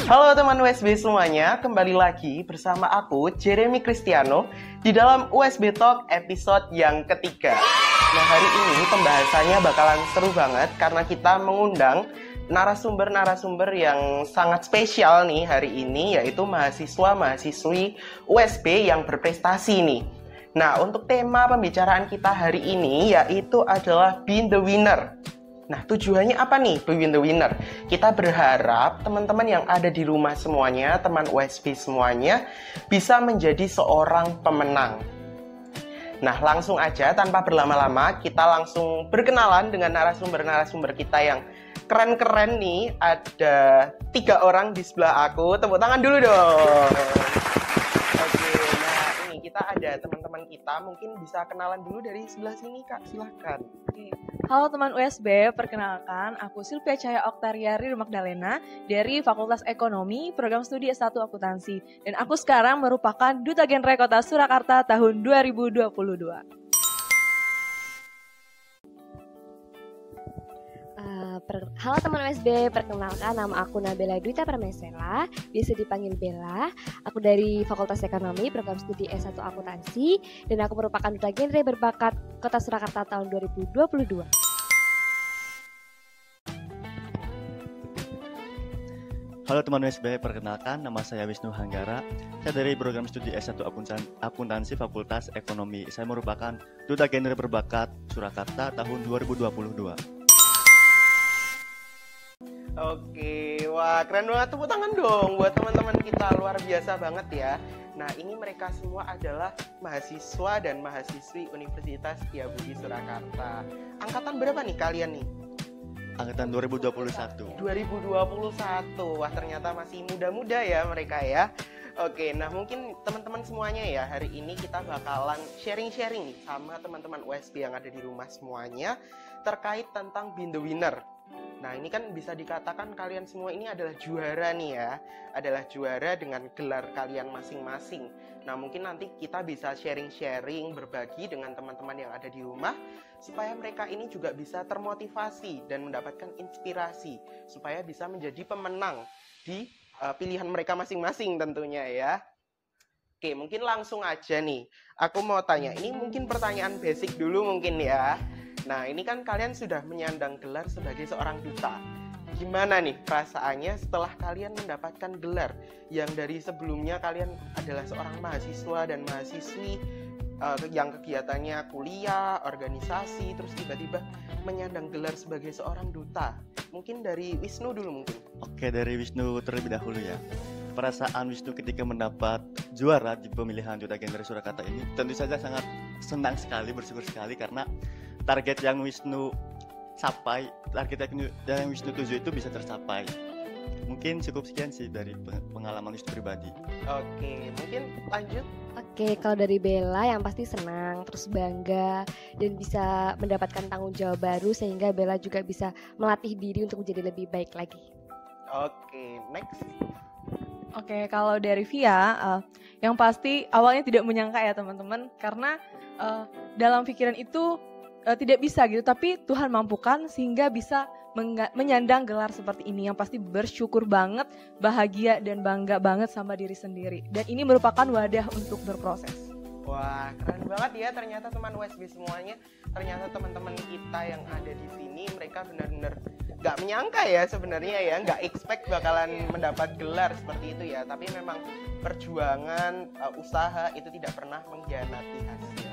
Halo teman USB semuanya, kembali lagi bersama aku Jeremy Cristiano di dalam USB Talk episode yang ketiga. Nah, hari ini pembahasannya bakalan seru banget karena kita mengundang narasumber-narasumber yang sangat spesial nih hari ini, yaitu mahasiswa-mahasiswi USB yang berprestasi nih. Nah, untuk tema pembicaraan kita hari ini yaitu adalah Being the Winner. Nah, tujuannya apa nih, Being the Winner? Kita berharap teman-teman yang ada di rumah semuanya, teman USB semuanya, bisa menjadi seorang pemenang. Nah, langsung aja, tanpa berlama-lama, kita langsung berkenalan dengan narasumber-narasumber kita yang keren-keren nih. Ada 3 orang di sebelah aku. Tepuk tangan dulu dong. Oke, nah ini kita ada teman-teman kita. Mungkin bisa kenalan dulu dari sebelah sini, Kak. Silahkan. Oke. Halo teman USB, perkenalkan aku Sylvia Cahaya Oktariari Magdalena dari Fakultas Ekonomi, Program Studi S1 Akuntansi. Dan aku sekarang merupakan Duta Genre Kota Surakarta tahun 2022. Halo teman USB, perkenalkan nama aku Nabela Duita Pramesela, biasa dipanggil Bella. Aku dari Fakultas Ekonomi, Program Studi S1 Akuntansi, dan aku merupakan Duta Genre berbakat Kota Surakarta tahun 2022. Halo teman USB, perkenalkan nama saya Wisnu Hanggara. Saya dari Program Studi S1 Akuntansi Fakultas Ekonomi. Saya merupakan Duta Genre berbakat Surakarta tahun 2022. Oke, wah keren banget, tepuk tangan dong buat teman-teman kita, luar biasa banget ya. Nah, ini mereka semua adalah mahasiswa dan mahasiswi Universitas Setiabudi Surakarta. Angkatan berapa nih kalian nih? Angkatan 2021. 2021, wah ternyata masih muda-muda ya mereka ya. Oke, nah mungkin teman-teman semuanya ya, hari ini kita bakalan sharing-sharing nih sama teman-teman USB yang ada di rumah semuanya terkait tentang Being the Winner. Nah, ini kan bisa dikatakan kalian semua ini adalah juara nih ya. Adalah juara dengan gelar kalian masing-masing. Nah, mungkin nanti kita bisa sharing-sharing, berbagi dengan teman-teman yang ada di rumah supaya mereka ini juga bisa termotivasi dan mendapatkan inspirasi supaya bisa menjadi pemenang di pilihan mereka masing-masing tentunya ya. Oke, mungkin langsung aja nih. Aku mau tanya, ini mungkin pertanyaan basic dulu mungkin ya. Nah, ini kan kalian sudah menyandang gelar sebagai seorang duta. Gimana nih perasaannya setelah kalian mendapatkan gelar yang dari sebelumnya kalian adalah seorang mahasiswa dan mahasiswi yang kegiatannya kuliah, organisasi, terus tiba-tiba menyandang gelar sebagai seorang duta. Mungkin dari Wisnu dulu mungkin. Oke, dari Wisnu terlebih dahulu ya. Perasaan Wisnu ketika mendapat juara di pemilihan Duta Genre Surakarta ini tentu saja sangat senang sekali, bersyukur sekali karena target yang Wisnu capai, target yang Wisnu tuju itu bisa tercapai. Mungkin cukup sekian sih dari pengalaman Wisnu pribadi. Oke, mungkin lanjut. Oke, kalau dari Bella yang pasti senang, terus bangga, dan bisa mendapatkan tanggung jawab baru sehingga Bella juga bisa melatih diri untuk menjadi lebih baik lagi. Oke, next. Oke, kalau dari Via, yang pasti awalnya tidak menyangka ya teman-teman, karena dalam pikiran itu tidak bisa gitu, tapi Tuhan mampukan sehingga bisa menyandang gelar seperti ini. Yang pasti bersyukur banget, bahagia dan bangga banget sama diri sendiri. Dan ini merupakan wadah untuk berproses. Wah, keren banget ya ternyata teman USB semuanya. Ternyata teman-teman kita yang ada di sini mereka benar-benar gak menyangka ya sebenarnya ya, gak expect bakalan mendapat gelar seperti itu ya. Tapi memang perjuangan, usaha itu tidak pernah mengkhianati hasil.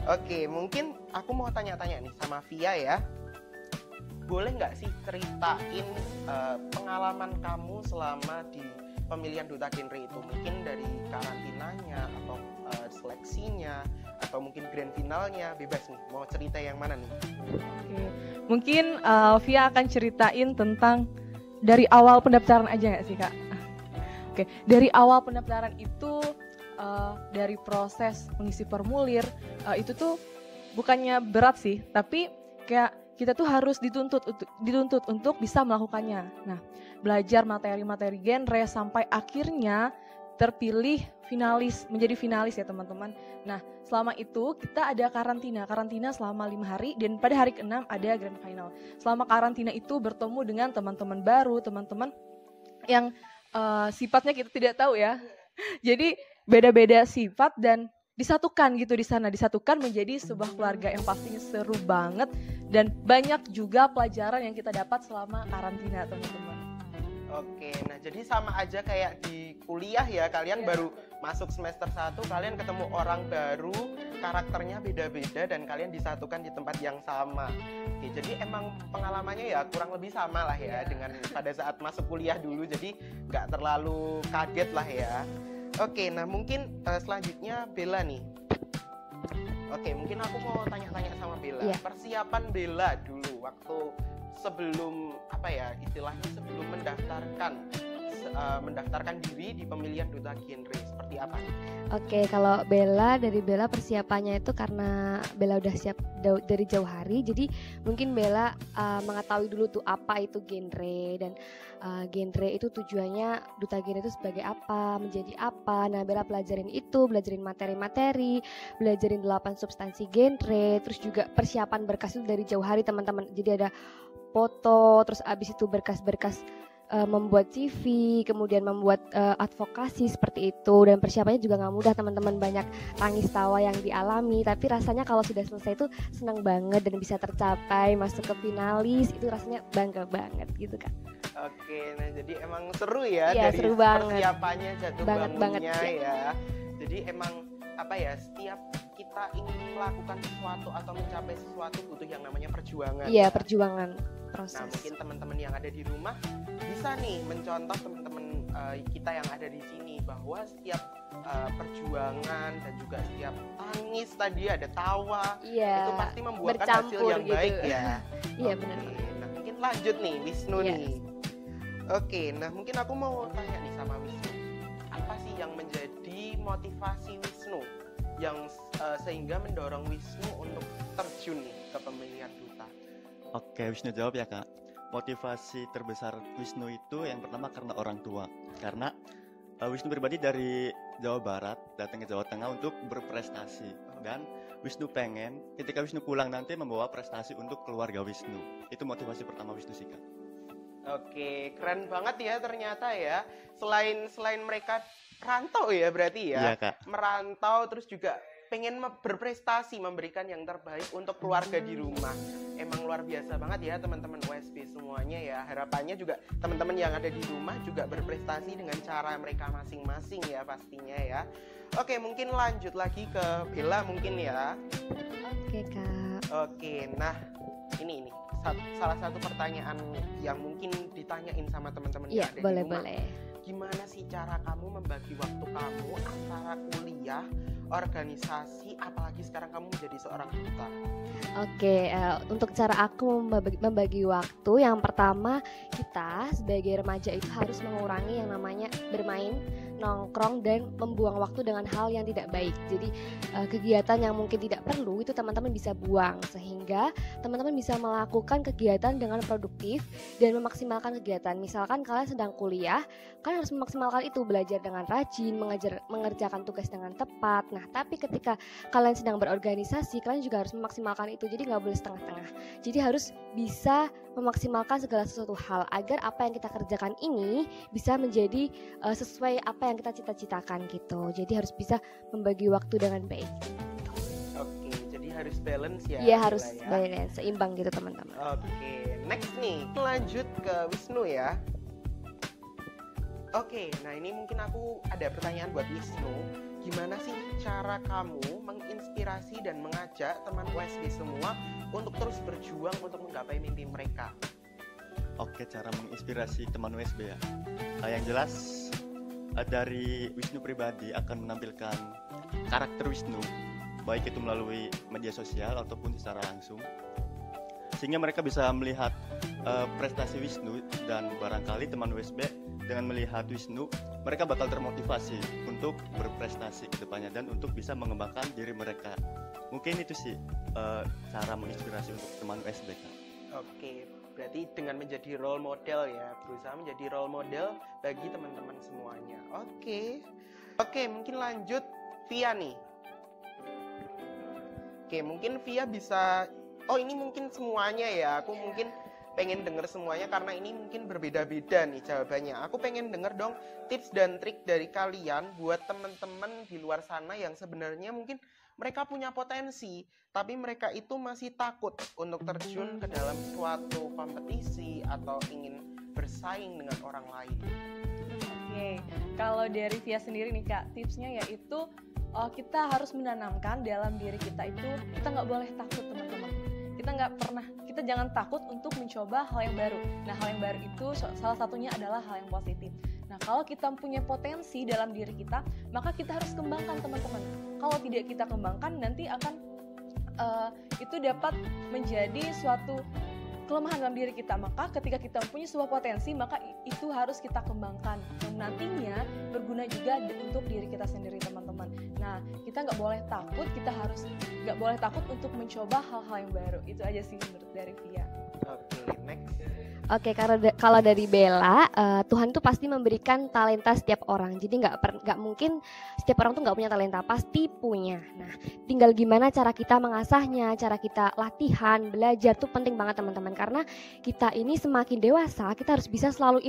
Oke, mungkin aku mau tanya-tanya nih sama Via ya. Boleh nggak sih ceritain pengalaman kamu selama di pemilihan Duta Genre itu? Mungkin dari karantinanya atau seleksinya atau mungkin grand finalnya, bebas nih. Mau cerita yang mana nih? Oke, mungkin Via akan ceritain tentang dari awal pendaftaran aja nggak sih Kak? Oke, dari awal pendaftaran itu dari proses mengisi formulir itu tuh bukannya berat sih, tapi kayak kita tuh harus dituntut untuk bisa melakukannya. Nah, belajar materi-materi genre sampai akhirnya terpilih menjadi finalis ya teman-teman. Nah, selama itu kita ada karantina selama 5 hari dan pada hari ke-6 ada grand final. Selama karantina itu bertemu dengan teman-teman baru, teman-teman yang sifatnya kita tidak tahu ya. Jadi beda-beda sifat dan disatukan gitu di sana, disatukan menjadi sebuah keluarga yang pastinya seru banget dan banyak juga pelajaran yang kita dapat selama karantina, teman-teman. Oke, nah jadi sama aja kayak di kuliah ya, kalian baru masuk semester 1, kalian ketemu orang baru, karakternya beda-beda dan kalian disatukan di tempat yang sama. Oke, jadi emang pengalamannya ya kurang lebih sama lah ya dengan pada saat masuk kuliah dulu, jadi nggak terlalu kaget lah ya. Oke, nah mungkin selanjutnya Bella nih. Oke, mungkin aku mau tanya-tanya sama Bella. Iya. Persiapan Bella dulu waktu sebelum apa ya istilahnya sebelum mendaftarkan diri di pemilihan duta genre seperti apa nih? Oke, kalau dari Bella persiapannya itu karena Bella udah siap dari jauh hari, jadi mungkin Bella mengetahui dulu tuh apa itu genre dan genre itu tujuannya duta genre itu sebagai apa, menjadi apa. Nah, Bella belajarin materi-materi, belajarin 8 substansi genre, terus juga persiapan berkas itu dari jauh hari teman-teman. Jadi ada foto, terus abis itu berkas-berkas membuat CV, kemudian membuat advokasi seperti itu, dan persiapannya juga nggak mudah teman-teman, banyak tangis tawa yang dialami, tapi rasanya kalau sudah selesai itu senang banget dan bisa tercapai masuk ke finalis, itu rasanya bangga banget gitu kan. Oke, nah jadi emang seru ya, Iya, dari seru banget. persiapannya jatuh Banget bangunnya ya. ya. Jadi emang apa ya, setiap kita ingin melakukan sesuatu atau mencapai sesuatu butuh yang namanya perjuangan. Iya, ya. perjuangan Nah, proses. mungkin teman-teman yang ada di rumah bisa nih mencontoh teman-teman kita yang ada di sini bahwa setiap perjuangan dan juga setiap tangis tadi ada tawa, Iya, itu pasti membuahkan hasil bercampur yang gitu. baik ya. Iya, Oke, benar. nah mungkin lanjut nih Wisnu Iya. nih. Oke, nah mungkin aku mau tanya nih sama Wisnu, apa sih yang menjadi motivasi Wisnu yang sehingga mendorong Wisnu untuk terjun nih ke pemilihan duta? Oke, Wisnu jawab ya Kak. Motivasi terbesar Wisnu itu yang pertama karena orang tua. Karena Wisnu pribadi dari Jawa Barat datang ke Jawa Tengah untuk berprestasi. Dan Wisnu pengen ketika Wisnu pulang nanti membawa prestasi untuk keluarga Wisnu. Itu motivasi pertama Wisnu sih Kak. Oke, keren banget ya ternyata ya. Selain mereka rantau ya berarti ya. Iya Kak. Merantau terus juga pengen berprestasi, memberikan yang terbaik untuk keluarga di rumah. Emang luar biasa banget ya teman-teman USB semuanya ya. Harapannya juga teman-teman yang ada di rumah juga berprestasi dengan cara mereka masing-masing ya pastinya ya. Oke, mungkin lanjut lagi ke Bella mungkin ya. Oke, Kak. Oke, nah ini salah satu pertanyaan yang mungkin ditanyain sama teman-teman yang Iya, ada di boleh. rumah. Gimana sih cara kamu membagi waktu kamu antara kuliah, organisasi, apalagi sekarang kamu menjadi seorang duta? Oke, untuk cara aku membagi waktu, yang pertama kita sebagai remaja itu harus mengurangi yang namanya bermain, nongkrong, dan membuang waktu dengan hal yang tidak baik. Jadi kegiatan yang mungkin tidak perlu itu teman-teman bisa buang, sehingga teman-teman bisa melakukan kegiatan dengan produktif dan memaksimalkan kegiatan. Misalkan kalian sedang kuliah, kalian harus memaksimalkan itu, belajar dengan rajin, mengerjakan tugas dengan tepat. Nah, tapi ketika kalian sedang berorganisasi, kalian juga harus memaksimalkan itu. Jadi nggak boleh setengah-tengah. Jadi harus bisa memaksimalkan segala sesuatu hal agar apa yang kita kerjakan ini bisa menjadi sesuai apa yang kita cita-citakan gitu. Jadi harus bisa membagi waktu dengan baik. Oke, jadi harus balance ya. Iya, harus Bella ya. balance, seimbang gitu teman-teman. Oke, next nih, lanjut ke Wisnu ya. Oke, nah ini mungkin aku ada pertanyaan buat Wisnu. Gimana sih cara kamu menginspirasi dan mengajak teman USB semua untuk terus berjuang untuk menggapai mimpi mereka? Oke, cara menginspirasi teman USB ya. Yang jelas dari Wisnu pribadi akan menampilkan karakter Wisnu, baik itu melalui media sosial ataupun secara langsung, sehingga mereka bisa melihat prestasi Wisnu, dan barangkali teman USB dengan melihat Wisnu, mereka bakal termotivasi untuk berprestasi ke depannya dan untuk bisa mengembangkan diri mereka. Mungkin itu sih cara menginspirasi untuk teman USB Kak. Oke, berarti dengan menjadi role model ya, berusaha menjadi role model bagi teman-teman semuanya. Oke, mungkin lanjut Via nih. Oke, mungkin Via bisa, ini mungkin semuanya ya, aku mungkin pengen denger semuanya karena ini mungkin berbeda-beda nih jawabannya. Aku pengen denger dong tips dan trik dari kalian buat teman-teman di luar sana yang sebenarnya mungkin mereka punya potensi, tapi mereka itu masih takut untuk terjun ke dalam suatu kompetisi atau ingin bersaing dengan orang lain. Oke, kalau dari Via sendiri nih Kak, tipsnya yaitu kita harus menanamkan dalam diri kita itu kita nggak boleh takut teman-teman. Kita jangan takut untuk mencoba hal yang baru. Nah, hal yang baru itu salah satunya adalah hal yang positif. Nah, kalau kita punya potensi dalam diri kita, maka kita harus kembangkan teman-teman. Kalau tidak kita kembangkan, nanti akan itu dapat menjadi suatu kelemahan dalam diri kita. Maka ketika kita mempunyai sebuah potensi, maka itu harus kita kembangkan dan nantinya berguna juga untuk diri kita sendiri teman-teman. Nah, kita nggak boleh takut untuk mencoba hal-hal yang baru. Itu aja sih menurut dari Via. Oke, next. Oke, kalau dari Bella, Tuhan tuh pasti memberikan talenta setiap orang. Jadi nggak mungkin setiap orang tuh nggak punya talenta, pasti punya. Nah, tinggal gimana cara kita mengasahnya, cara kita latihan, belajar tuh penting banget teman-teman. Karena kita ini semakin dewasa, kita harus bisa selalu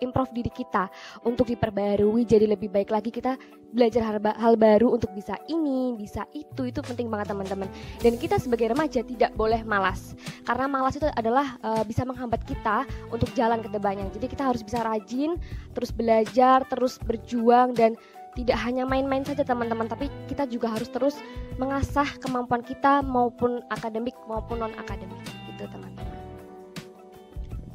improve diri kita untuk diperbarui, jadi lebih baik lagi. Kita belajar hal baru untuk bisa ini, bisa itu penting banget teman-teman. Dan kita sebagai remaja tidak boleh malas, karena malas itu adalah bisa menghambat kita untuk jalan ke depannya. Jadi kita harus bisa rajin, terus belajar, terus berjuang, dan tidak hanya main-main saja teman-teman, tapi kita juga harus terus mengasah kemampuan kita maupun akademik maupun non-akademik gitu teman-teman.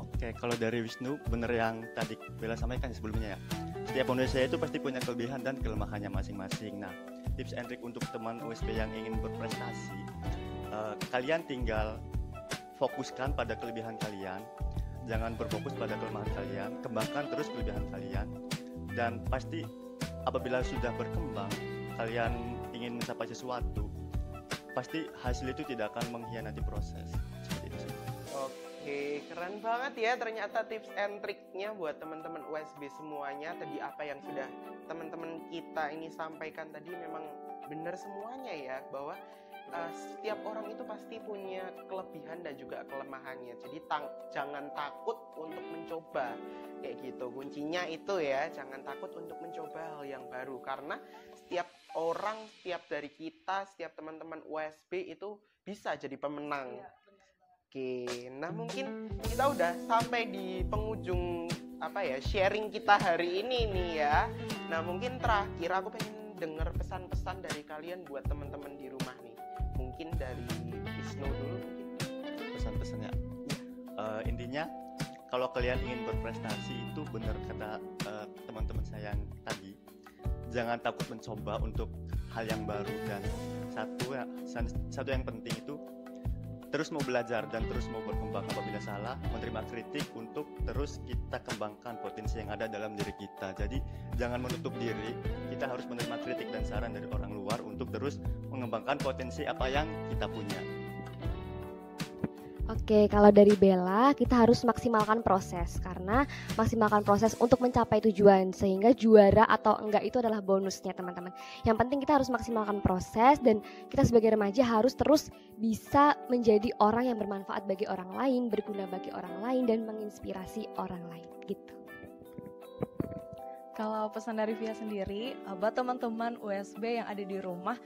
Oke, kalau dari Wisnu, bener yang tadi Bella sampaikan sebelumnya ya. Setiap manusia itu pasti punya kelebihan dan kelemahannya masing-masing. Nah, tips and trick untuk teman USB yang ingin berprestasi, kalian tinggal fokuskan pada kelebihan kalian. Jangan berfokus pada kelemahan kalian, kembangkan terus kelebihan kalian. Dan pasti apabila sudah berkembang, kalian ingin mencapai sesuatu, pasti hasil itu tidak akan mengkhianati proses. Seperti itu. Oke, keren banget ya ternyata tips and triknya buat teman-teman USB semuanya. Tadi apa yang sudah teman-teman kita ini sampaikan tadi memang benar semuanya ya, bahwa setiap orang itu pasti punya kelebihan dan juga kelemahannya. Jadi jangan takut untuk mencoba kayak gitu. Kuncinya itu ya, jangan takut untuk mencoba hal yang baru, karena setiap orang, setiap dari kita, setiap teman-teman USB itu bisa jadi pemenang. Oke, nah mungkin kita udah sampai di penghujung sharing kita hari ini nih ya. Nah, mungkin terakhir aku pengen dengar pesan-pesan dari kalian buat teman-teman di rumah nih. Mungkin dari Wisnu dulu mungkin. Pesan-pesannya intinya kalau kalian ingin berprestasi, itu benar kata teman-teman saya yang tadi, jangan takut mencoba untuk hal yang baru. Dan satu yang penting itu terus mau belajar dan terus mau berkembang. Apabila salah, menerima kritik untuk terus kita kembangkan potensi yang ada dalam diri kita. Jadi jangan menutup diri, kita harus menerima kritik dan saran dari orang luar untuk terus mengembangkan potensi apa yang kita punya. Oke, kalau dari Bella, kita harus maksimalkan proses, karena maksimalkan proses untuk mencapai tujuan, sehingga juara atau enggak itu adalah bonusnya teman-teman. Yang penting kita harus maksimalkan proses, dan kita sebagai remaja harus terus bisa menjadi orang yang bermanfaat bagi orang lain, berguna bagi orang lain, dan menginspirasi orang lain gitu. Kalau pesan dari Via sendiri, buat teman-teman USB yang ada di rumah,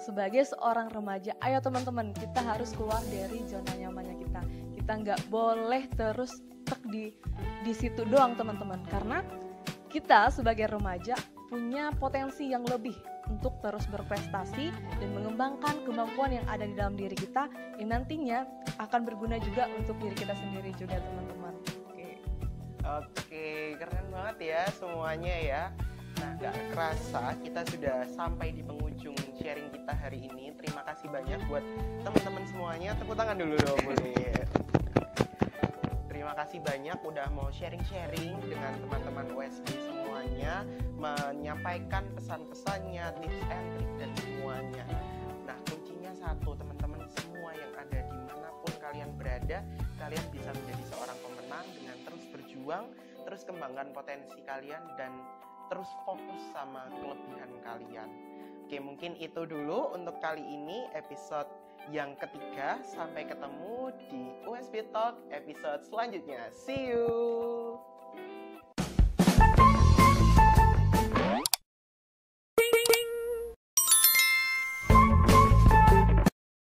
sebagai seorang remaja, ayo teman-teman, kita harus keluar dari zona nyamannya kita. Kita nggak boleh terus stuck di situ doang teman-teman, karena kita sebagai remaja punya potensi yang lebih untuk terus berprestasi dan mengembangkan kemampuan yang ada di dalam diri kita, yang nantinya akan berguna juga untuk diri kita sendiri juga teman-teman. Oke, keren banget ya semuanya ya. Nah, gak kerasa kita sudah sampai di penghujung sharing kita hari ini. Terima kasih banyak buat teman-teman semuanya. Tepuk tangan dulu dong, boleh. Terima kasih banyak udah mau sharing-sharing dengan teman-teman USB semuanya, menyampaikan pesan-pesannya, tips and trik dan semuanya. Nah, kuncinya satu, teman-teman semua yang ada dimanapun kalian berada, kalian bisa menjadi seorang pemenang dengan terus berjuang, terus kembangkan potensi kalian, dan terus fokus sama kelebihan kalian. Oke, mungkin itu dulu untuk kali ini episode yang ketiga. Sampai ketemu di USB Talk episode selanjutnya. See you.